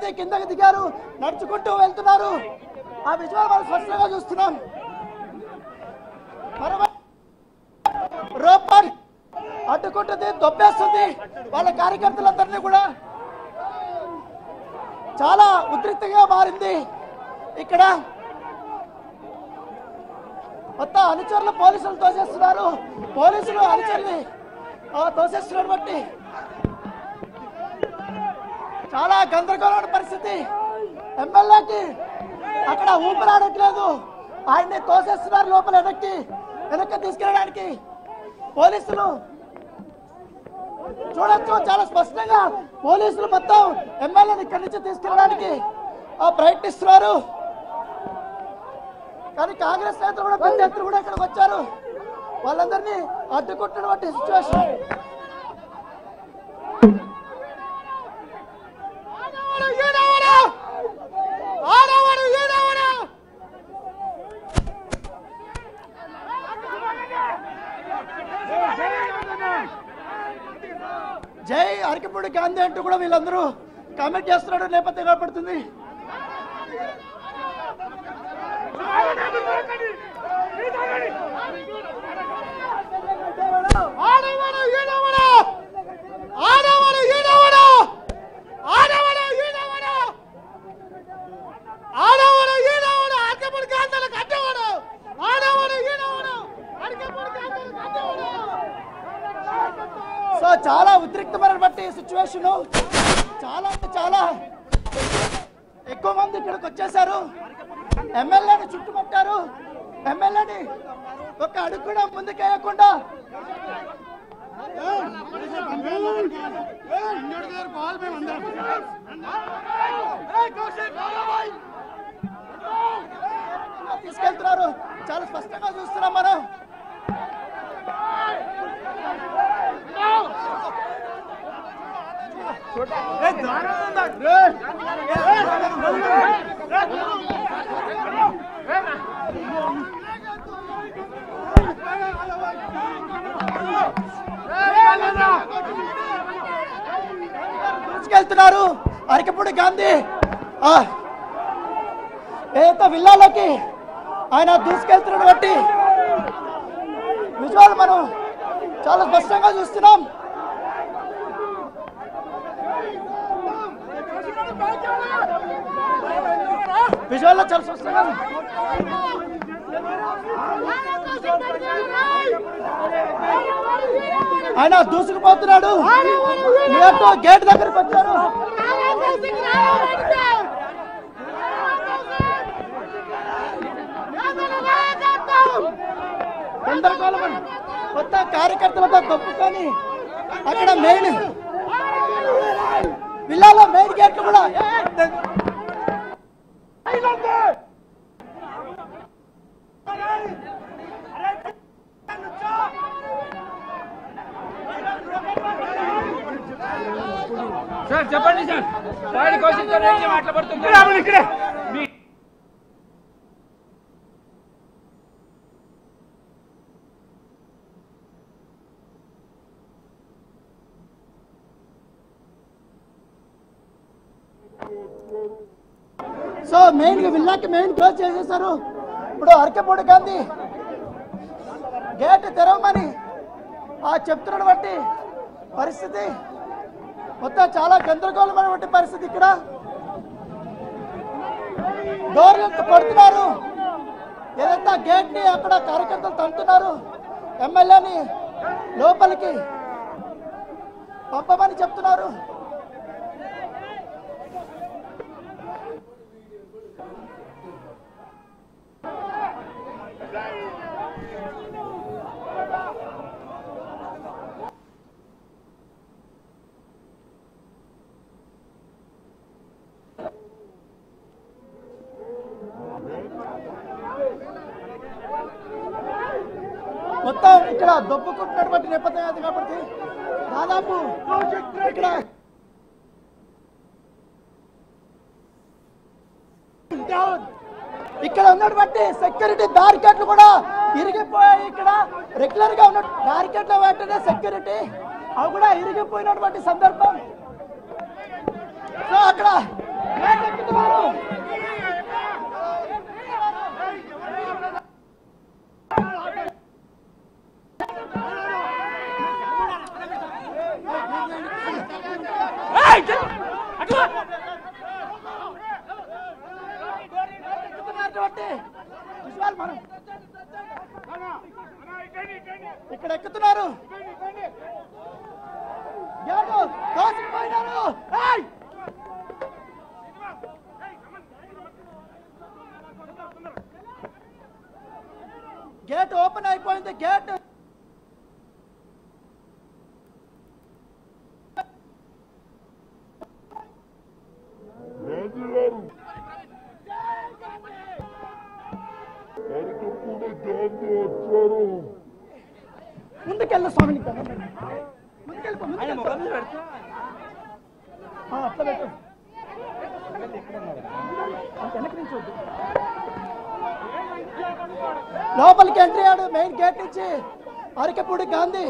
మంది కిందకి దిగారు, నడుచుకుంటూ వెళ్తున్నారు. ఆ విజువల్ మనం స్పష్టంగా చూస్తున్నాం. రోపర్ అడ్డుకుంటుంది, దొబ్బేస్తుంది వాళ్ళ కార్యకర్తలందరినీ కూడా. చాలా ఉద్రిక్తంగా మారింది ఇక్కడ. మొత్తం అనుచరులు పోలీసులు తోసేస్తున్నారు, పోలీసులు అనుచరులు తోసేస్తున్నారు బట్టి చాలా గందరగోళమైన పరిస్థితి. ఎమ్మెల్యేకి అక్కడ ఊపిరాడట్లేదు, ఆయన్ని తోసేస్తున్నారు లోపల వెనక్కి తీసుకెళ్ళడానికి. పోలీసులు చూడొచ్చు, చాలా స్పష్టంగా పోలీసులు మొత్తం ఎమ్మెల్యేని ఇక్కడి నుంచి తీసుకెళ్ళడానికి ప్రయత్నిస్తున్నారు. కానీ కాంగ్రెస్ నేతలు కూడా పెద్ద ఎత్తున కూడా ఇక్కడికి వచ్చారు, వాళ్ళందరినీ అడ్డుకుంటున్నటువంటి సిచ్యువేషన్. జై అరకపూడి గాంధీ అంటూ కూడా వీళ్ళందరూ కామెంట్ చేస్తున్నాడు నేపథ్యం కనపడుతుంది. సో చాలా ఉద్రిక్తమైనటువంటి సిచ్యువేషన్, చాలా అంటే చాలా ఎక్కువ మంది ఇక్కడికి వచ్చేసారు. ఎమ్మెల్యేని చుట్టుముట్టారు, ఎమ్మెల్యేని ఒక అడుగు కూడా ముందుకేయకుండా తీసుకెళ్తున్నారు. చాలా స్పష్టంగా చూస్తున్నాం మనం. దూసుకెళ్తున్నారు అరకపూడి గాంధీ ఏదైతే విల్లాలోకి ఆయన దూసుకెళ్తున్న బట్టి విజువల్ మనం చాలా స్పష్టంగా చూస్తున్నాం. విజువల్లో చాలా స్పష్టంగా ఆయన దూసుకుపోతున్నాడు. గేట్ దగ్గరికి వచ్చారు. గందరగోళం కొత్త కార్యకర్తలతో తప్పుకొని అక్కడ మెయిన్ విల్లాలో మెయిన్ గేట్లు కూడా సార్ చెప్పండి సార్. వాడి క్వశ్చన్ మాట్లాడుతున్నారు ఇక్కడ. సో మెయిన్ విల్లాకి మెయిన్ క్లోజ్ చేసేసారు. ఇప్పుడు అరకపూడి గాంధీ గేట్ తెరవమని చెప్తున్నాడు బట్టి పరిస్థితి మొత్తం చాలా గందరగోళమైనటువంటి పరిస్థితి. ఇక్కడ డోర్లు కొడుతున్నారు, ఏదైతే గేట్ ని అక్కడ కార్యకర్తలు తంటున్నారు. ఎమ్మెల్యేని లోపలికి పంపమని చెప్తున్నారు. మొత్తం ఇక్కడ దొబ్బుకుంటున్నటువంటి నేపథ్యం కాబట్టి దాదాపు ఇక్కడ ఉన్నటువంటి సెక్యూరిటీ బ్యారికేడ్లు కూడా ఇరిగిపోయాయి. ఇక్కడ రెగ్యులర్ గా ఉన్న బ్యారికేడ్ల వెంటనే సెక్యూరిటీ అవి కూడా ఇరిగిపోయినటువంటి సందర్భం. సో అక్కడ గేట్ ఎక్కుతున్నారు. ఇక్కడ ఎక్కుతున్నారు. గేట్ ఓపెన్ అయిపోయింది. గేట్ ముందుకెళ్ళ స్వామి, ముందుకెళ్ళిపో. అట్లా పెట్టు, వెనక్కి నుంచి వద్దు. లోపలికి ఎంట్రీ అయ్యాడు మెయిన్ గేట్ నుంచి అరకపూడి గాంధీ.